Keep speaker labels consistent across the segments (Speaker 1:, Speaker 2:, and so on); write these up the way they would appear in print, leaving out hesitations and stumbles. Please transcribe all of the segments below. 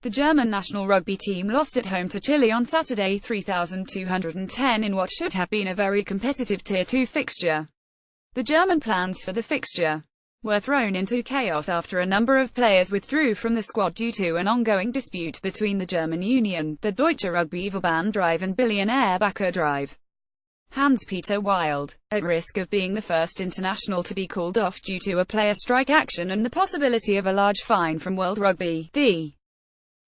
Speaker 1: The German national rugby team lost at home to Chile on Saturday 3,210 in what should have been a very competitive Tier 2 fixture. The German plans for the fixture were thrown into chaos after a number of players withdrew from the squad due to an ongoing dispute between the German union, the Deutscher RugbyVerband DRV and billionaire backer Dr HansPeter Wild, at risk of being the first international to be called off due to a player strike action and the possibility of a large fine from World Rugby. The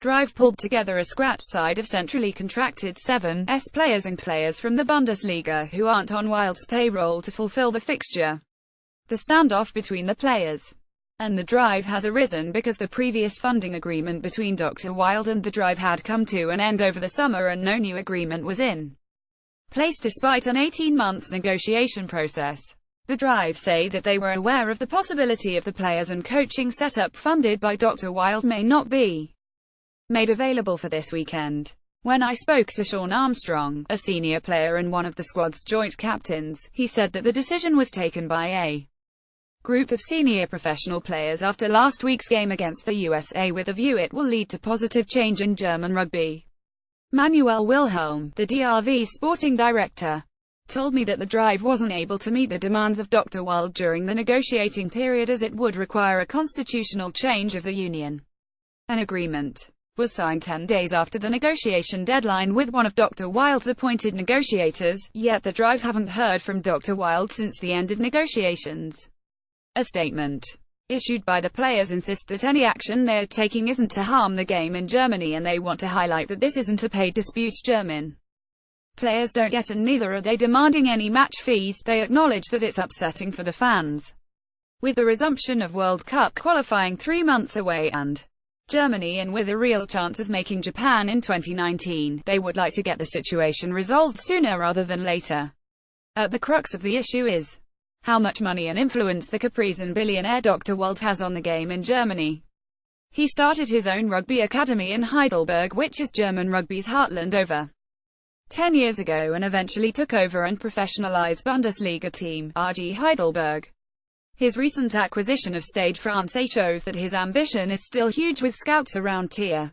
Speaker 1: DRV pulled together a scratch side of centrally contracted 7s players and players from the Bundesliga who aren't on Wild's payroll to fulfill the fixture. The standoff between the players and the DRV has arisen because the previous funding agreement between Dr Wild and the DRV had come to an end over the summer and no new agreement was in place despite an 18-month negotiation process. The DRV say that they were aware of the possibility of the players and coaching setup funded by Dr Wild may not be made available for this weekend. When I spoke to Sean Armstrong, a senior player and one of the squad's joint captains, he said that the decision was taken by a group of senior professional players after last week's game against the USA with a view it will lead to positive change in German rugby. Manuel Wilhelm, the DRV sporting director, told me that the DRV wasn't able to meet the demands of Dr Wild during the negotiating period as it would require a constitutional change of the union. An agreement was signed 10 days after the negotiation deadline with one of Dr Wild's appointed negotiators, yet the DRV haven't heard from Dr Wild since the end of negotiations. A statement issued by the players insists that any action they're taking isn't to harm the game in Germany and they want to highlight that this isn't a paid dispute. German players don't get and neither are they demanding any match fees. They acknowledge that it's upsetting for the fans. With the resumption of World Cup qualifying 3 months away and Germany and with a real chance of making Japan in 2019, they would like to get the situation resolved sooner rather than later. At the crux of the issue is how much money and influence the Capricen billionaire Dr Wild has on the game in Germany. He started his own rugby academy in Heidelberg, which is German rugby's heartland, over 10 years ago and eventually took over and professionalized Bundesliga team, RG Heidelberg. His recent acquisition of Stade Francais shows that his ambition is still huge with scouts around Tier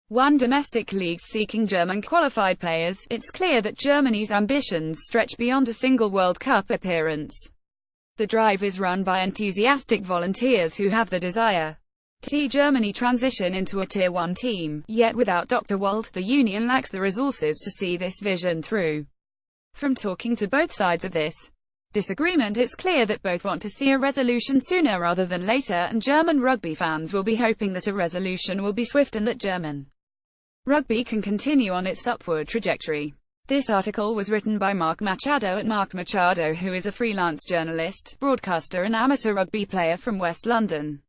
Speaker 1: 1 domestic leagues seeking German qualified players. It's clear that Germany's ambitions stretch beyond a single World Cup appearance. The DRV is run by enthusiastic volunteers who have the desire to see Germany transition into a Tier 1 team, yet without Dr Wild, the union lacks the resources to see this vision through. From talking to both sides of this disagreement, it's clear that both want to see a resolution sooner rather than later, and German rugby fans will be hoping that a resolution will be swift and that German rugby can continue on its upward trajectory. This article was written by Mark Machado at Mark Machado, who is a freelance journalist, broadcaster and amateur rugby player from West London.